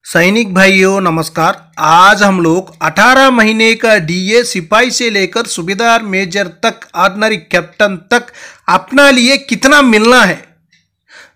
सैनिक भाइयों नमस्कार। आज हम लोग 18 महीने का डीए सिपाही से लेकर सूबेदार मेजर तक ऑर्डिनरी कैप्टन तक अपना लिए कितना मिलना है,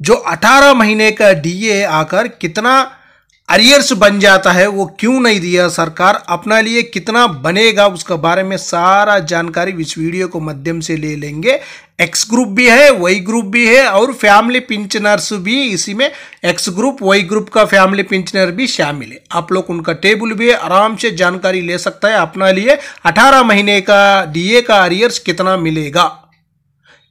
जो 18 महीने का डीए आकर कितना अरियर्स बन जाता है, वो क्यों नहीं दिया सरकार, अपना लिए कितना बनेगा, उसका बारे में सारा जानकारी इस वीडियो को माध्यम से ले लेंगे। एक्स ग्रुप भी है, वाई ग्रुप भी है और फैमिली पेंशनर्स भी इसी में एक्स ग्रुप वाई ग्रुप का फैमिली पेंशनर भी शामिल है। आप लोग उनका टेबल भी आराम से जानकारी ले सकता है। अपना लिए 18 महीने का डीए का अरियर्स कितना मिलेगा,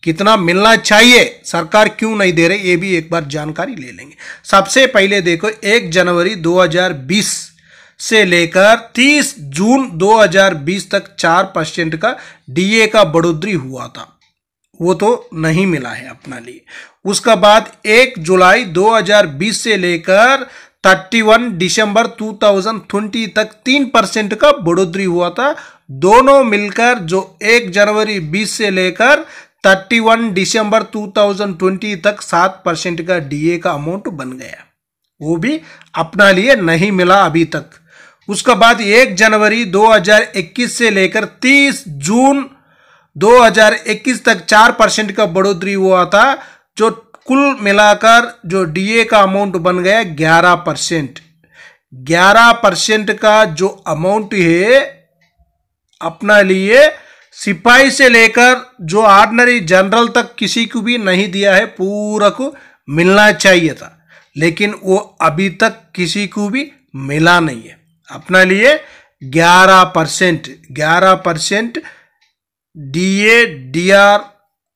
कितना मिलना चाहिए, सरकार क्यों नहीं दे रही, ये भी एक बार जानकारी ले लेंगे। सबसे पहले देखो, 1 जनवरी 2020 से लेकर 30 जून 2020 तक 4% का डीए का बढ़ोतरी हुआ था, वो तो नहीं मिला है अपना लिए। उसका बाद 1 जुलाई 2020 से लेकर 31 दिसंबर 2020 तक 3% का बढ़ोतरी हुआ था। दोनों मिलकर जो 1 जनवरी 20 से लेकर 31 दिसंबर 2020 तक 7% का डीए का अमाउंट बन गया, वो भी अपना लिए नहीं मिला अभी तक। उसका बाद 1 जनवरी 2021 से लेकर 30 जून 2021 तक 4% का बढ़ोतरी हुआ था, जो कुल मिलाकर जो डीए का अमाउंट बन गया 11%। 11% का जो अमाउंट है अपना लिए सिपाही से लेकर जो ऑर्डिनरी जनरल तक किसी को भी नहीं दिया है, पूरा को मिलना चाहिए था, लेकिन वो अभी तक किसी को भी मिला नहीं है। अपना लिए 11% डीए डीआर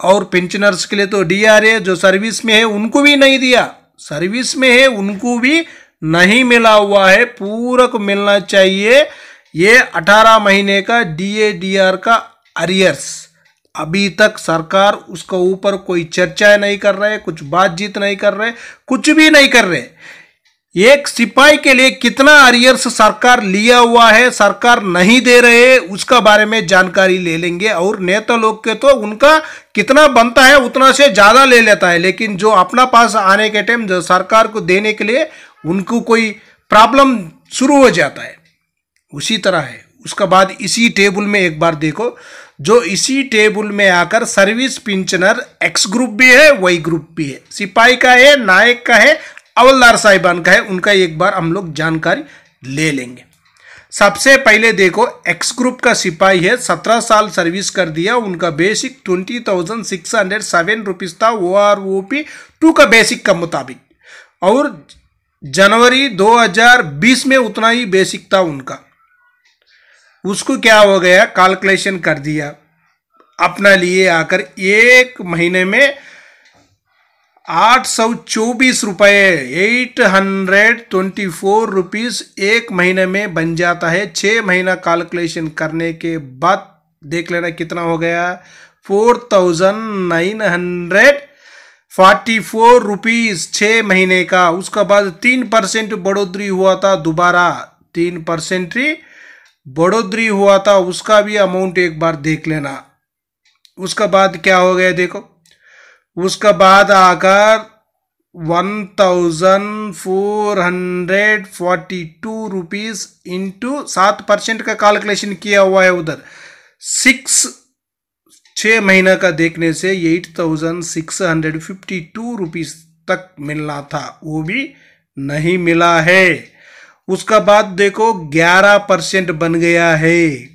और पेंशनर्स के लिए तो डीआर है, जो सर्विस में है उनको भी नहीं दिया, सर्विस में है उनको भी नहीं मिला हुआ है, पूरा को मिलना चाहिए। ये 18 महीने का डीए डीआर का अरियर्स अभी तक सरकार उसका ऊपर कोई चर्चा नहीं कर रहे, कुछ बातचीत नहीं कर रहे, कुछ भी नहीं कर रहे। एक सिपाही के लिए कितना अरियर्स सरकार लिया हुआ है, सरकार नहीं दे रहे, उसका बारे में जानकारी ले लेंगे। और नेता लोग के तो उनका कितना बनता है उतना से ज्यादा ले लेता है, लेकिन जो अपना पास आने के टाइम जो सरकार को देने के लिए उनको कोई प्रॉब्लम शुरू हो जाता है, उसी तरह है। उसका बाद इसी टेबल में एक बार देखो, जो इसी टेबल में आकर सर्विस पेंशनर एक्स ग्रुप भी है, वाई ग्रुप भी है, सिपाही का है, नायक का है, हवलदार साहिबान का है, उनका एक बार हम लोग जानकारी ले लेंगे। सबसे पहले देखो, एक्स ग्रुप का सिपाही है, 17 साल सर्विस कर दिया, उनका बेसिक 20,607 रुपीज था OROP 2 का बेसिक का मुताबिक, और जनवरी 2020 में उतना ही बेसिक था उनका। उसको क्या हो गया, कैलकुलेशन कर दिया, अपना लिए आकर एक महीने में 824 रुपये 824 रुपीज एक महीने में बन जाता है। 6 महीना कैलकुलेशन करने के बाद देख लेना कितना हो गया, 4,944 रुपीज 6 महीने का। उसका बाद 3% बढ़ोतरी हुआ था, दोबारा 3% ही बढ़ोतरी हुआ था, उसका भी अमाउंट एक बार देख लेना। उसका बाद क्या हो गया देखो, उसका बाद आकर 1,442 रुपीज इंटू 7% का कैलकुलेशन किया हुआ है उधर, 6 महीना का देखने से 8,652 रुपीज तक मिलना था, वो भी नहीं मिला है। उसका बाद देखो 11% बन गया है,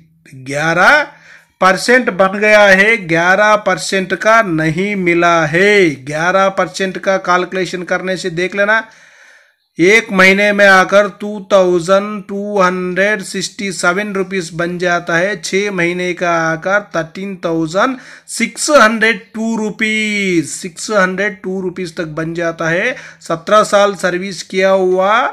11% बन गया है, 11% का नहीं मिला है। 11% का कैलकुलेशन करने से देख लेना, एक महीने में आकर 2,267 रुपीज बन जाता है, 6 महीने का आकर 13,602 रुपीज 602 रुपीज तक बन जाता है। 17 साल सर्विस किया हुआ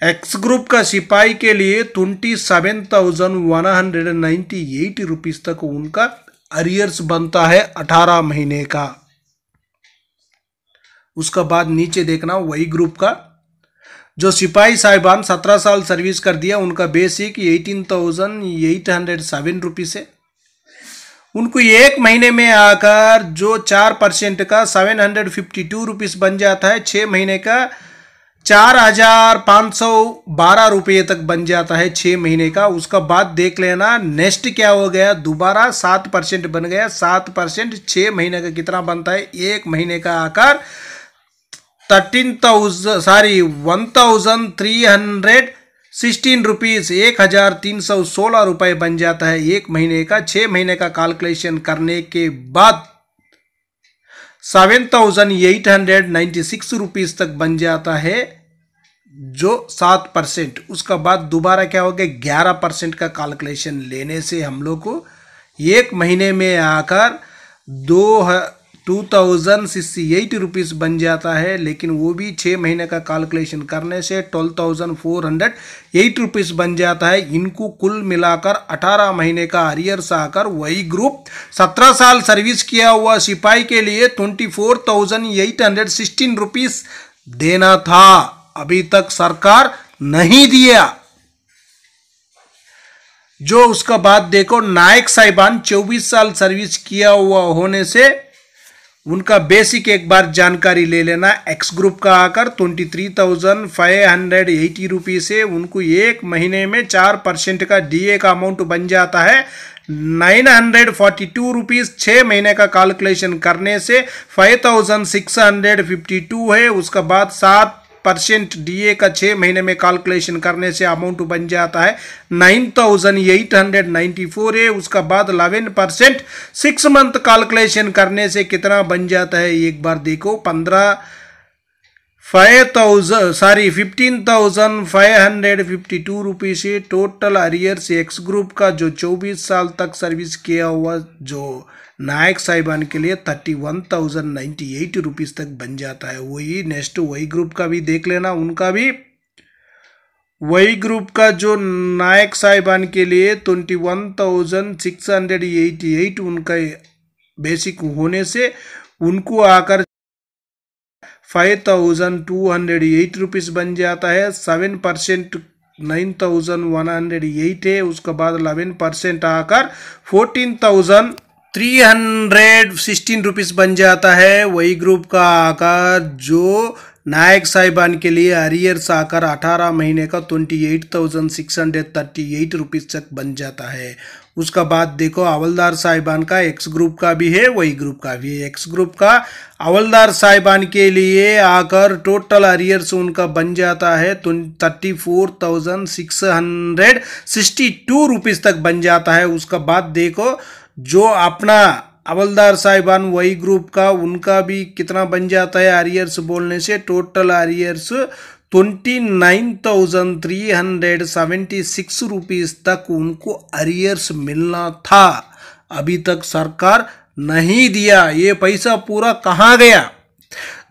एक्स ग्रुप का सिपाही के लिए 27,198 रुपीज तक उनका अरियर्स बनता है 18 महीने का। उसका बाद नीचे देखना, वही ग्रुप का जो सिपाही साहिबान 17 साल सर्विस कर दिया, उनका बेसिक 18,807 रुपीज है। उनको एक महीने में आकर जो 4% का 752 रुपीज बन जाता है, 6 महीने का 4,512 तक बन जाता है 6 महीने का। उसका बाद देख लेना नेक्स्ट क्या हो गया, दोबारा 7% बन गया। 7% 6 महीने का कितना बनता है, 1 महीने का आकर 1,316 रुपीज, 1,316 रुपये बन जाता है 1 महीने का। 6 महीने का कैलकुलेशन करने के बाद 7,896 रुपीज तक बन जाता है जो 7%। उसका बाद दोबारा क्या हो गया, 11% का कैलकुलेशन लेने से हम लोग को 1 महीने में आकर 2,068 रुपीज़ बन जाता है। लेकिन वो भी 6 महीने का कैलकुलेशन करने से 12,408 रुपीज़ बन जाता है। इनको कुल मिलाकर 18 महीने का अरियर्स आकर वही ग्रुप 17 साल सर्विस किया हुआ सिपाही के लिए 24,816 रुपीज़ देना था। अभी तक सरकार नहीं दिया। जो उसका बाद देखो, नायक साहिबान 24 साल सर्विस किया हुआ होने से उनका बेसिक एक बार जानकारी ले लेना। एक्स ग्रुप का आकर 23,580 रुपीज़ है। उनको 1 महीने में 4% का डीए का अमाउंट बन जाता है 942 रुपीज़। 6 महीने का कैलकुलेशन करने से 5,652 है। उसका बाद 7% डीए का 6 महीने में कैलकुलेशन करने से अमाउंट बन जाता है 9,894 है। उसका बाद 11% 6 मंथ कैलकुलेशन करने से कितना बन जाता है, एक बार देखो, 15,552 रुपीज़ है। टोटल अरियर्स एक्स ग्रुप का जो 24 साल तक सर्विस किया हुआ जो नायक साहिबान के लिए 31,098 रुपीज़ तक बन जाता है। वही नेक्स्ट वही ग्रुप का भी देख लेना, उनका भी वही ग्रुप का जो नायक साहिबान के लिए 21,688 उनका बेसिक होने से उनको आकर 5,208 रुपीज़ बन जाता है। 7% 9,108 है। उसके बाद 11% आकर 14,316 रुपीज़ बन जाता है। वही ग्रुप का आकर जो नायक साहिबान के लिए अरियर्स आकर 18 महीने का 28,638 रुपीज़ तक बन जाता है। उसका बाद देखो, हवलदार साहिबान का एक्स ग्रुप का भी है, वही ग्रुप का भी है। एक्स ग्रुप का हवलदार साहिबान के लिए आकर टोटल अरियर्स उनका बन जाता है 34,662 रुपीज़ तक बन जाता है। उसका बाद देखो, जो अपना हवलदार साहिबान वही ग्रुप का, उनका भी कितना बन जाता है अरियर्स बोलने से, टोटल अरियर्स 29,376 रुपीज़ तक उनको अरियर्स मिलना था। अभी तक सरकार नहीं दिया। ये पैसा पूरा कहाँ गया?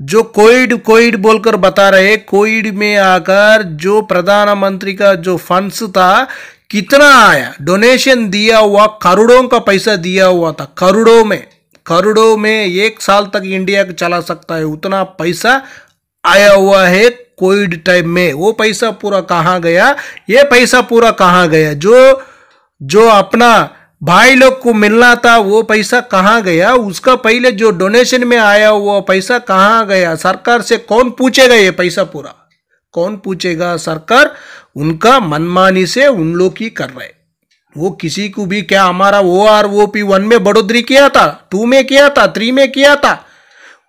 जो कोविड बोलकर बता रहे, कोविड में आकर जो प्रधानमंत्री का जो फंड्स था कितना आया, डोनेशन दिया हुआ, करोड़ों का पैसा दिया हुआ था। करोड़ों में 1 साल तक इंडिया चला सकता है, उतना पैसा आया हुआ है कोविड टाइम में। वो पैसा पूरा कहाँ गया? ये पैसा पूरा कहाँ गया? जो अपना भाई लोग को मिलना था वो पैसा कहाँ गया? उसका पहले जो डोनेशन में आया हुआ पैसा कहाँ गया? सरकार से कौन पूछेगा ये पैसा पूरा? कौन पूछेगा? सरकार उनका मनमानी से उन लोग ही कर रहे। वो किसी को भी क्या, हमारा OROP 1 में बढ़ोतरी किया था, 2 में किया था, 3 में किया था,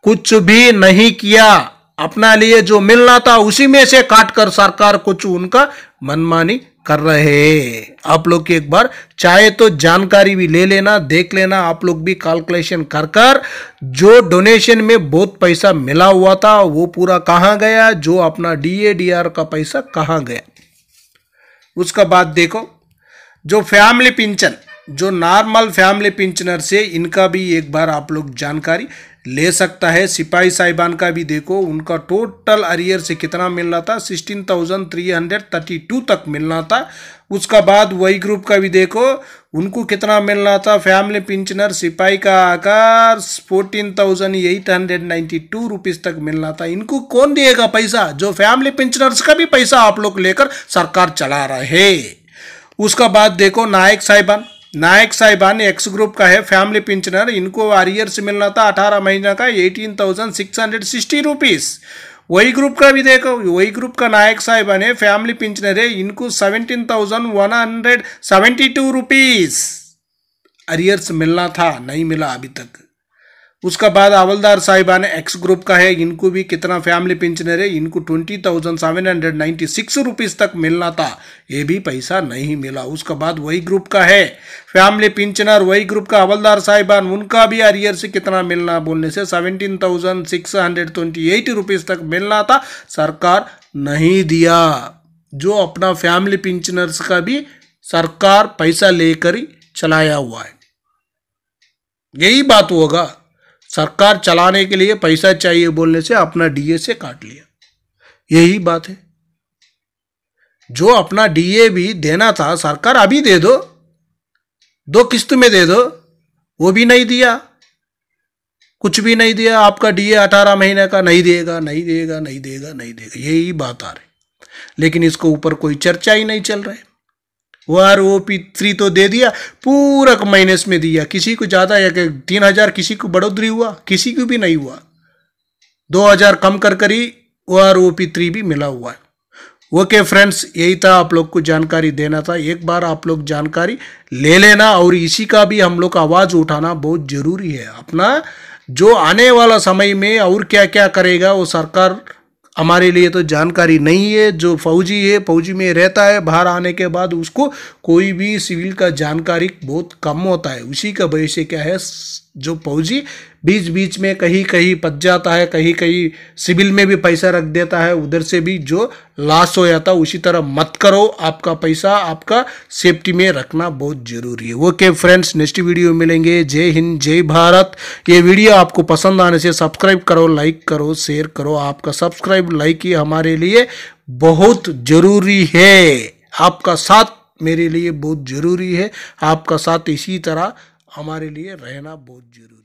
कुछ भी नहीं किया। अपना लिए जो मिलना था उसी में से काट कर सरकार कुछ उनका मनमानी कर रहे। आप लोग की एक बार चाहे तो जानकारी भी ले लेना, देख लेना, आप लोग भी कैलकुलेशन कर जो डोनेशन में बहुत पैसा मिला हुआ था वो पूरा कहाँ गया, जो अपना DADR का पैसा कहाँ गया। उसका बाद देखो, जो फैमिली पेंशन, जो नॉर्मल फैमिली पेंशनर से, इनका भी एक बार आप लोग जानकारी ले सकता है। सिपाही साहिबान का भी देखो, उनका टोटल अरियर से कितना मिलना था, 16,332 तक मिलना था। उसका बाद वही ग्रुप का भी देखो, उनको कितना मिलना था। फैमिली पेंशनर सिपाही का आकार 14,892 रुपीज़ तक मिलना था। इनको कौन देगा पैसा? जो फैमिली पेंशनर्स का भी पैसा आप लोग लेकर सरकार चला रहे। उसका बाद देखो, नायक साहिबान एक्स ग्रुप का है, फैमिली पेंशनर, इनको अरियर से मिलना था 18 महीने का 18,660 रुपीज़। वही ग्रुप का भी देखो, वही ग्रुप का नायक साहिबा ने फैमिली पेंशनर है, इनको 17,172 रुपीज अरियर्स मिलना था, नहीं मिला अभी तक। उसका बाद हवलदार साहिबा ने एक्स ग्रुप का है, इनको भी कितना फैमिली पेंशनर है, इनको 20,796 रुपीज तक मिलना था, ये भी पैसा नहीं मिला। उसका बाद वही ग्रुप का है फैमिली पेंशनर, वही ग्रुप का हवलदार साहिबान, उनका भी अरियर से कितना मिलना बोलने से 17,628 रुपीज तक मिलना था, सरकार नहीं दिया। जो अपना फैमिली पेंशनर्स का भी सरकार पैसा लेकर ही चलाया हुआ है। यही बात होगा, सरकार चलाने के लिए पैसा चाहिए बोलने से अपना डीए से काट लिया, यही बात है। जो अपना डीए भी देना था सरकार अभी दे दो, 2 किस्त में दे दो, वो भी नहीं दिया, कुछ भी नहीं दिया। आपका डीए 18 महीने का नहीं देगा, नहीं देगा, नहीं देगा, नहीं देगा, यही बात आ रही। लेकिन इसको ऊपर कोई चर्चा ही नहीं चल रहा है। OROP3 तो दे दिया, पूरा माइनस में दिया, किसी को ज्यादा या 3,000 किसी को बढ़ोतरी हुआ, किसी को भी नहीं हुआ। 2,000 कम कर ही OROP3 भी मिला हुआ है। ओके फ्रेंड्स, यही था आप लोग को जानकारी देना था। एक बार आप लोग जानकारी ले लेना और इसी का भी हम लोग आवाज उठाना बहुत जरूरी है। अपना जो आने वाला समय में और क्या क्या करेगा वो सरकार हमारे लिए तो जानकारी नहीं है। जो फौजी है, फौजी में रहता है, बाहर आने के बाद उसको कोई भी सिविल का जानकारी बहुत कम होता है। उसी का वजह से क्या है, जो फौजी बीच बीच में कहीं कहीं पच जाता है, कहीं कहीं सिविल में भी पैसा रख देता है, उधर से भी जो लॉस हो जाता है। उसी तरह मत करो, आपका पैसा आपका सेफ्टी में रखना बहुत जरूरी है। ओके फ्रेंड्स, नेक्स्ट वीडियो में मिलेंगे। जय हिंद, जय भारत। ये वीडियो आपको पसंद आने से सब्सक्राइब करो, लाइक करो, शेयर करो। आपका सब्सक्राइब लाइक ही हमारे लिए बहुत जरूरी है। आपका साथ मेरे लिए बहुत जरूरी है। आपका साथ इसी तरह हमारे लिए रहना बहुत जरूरी है।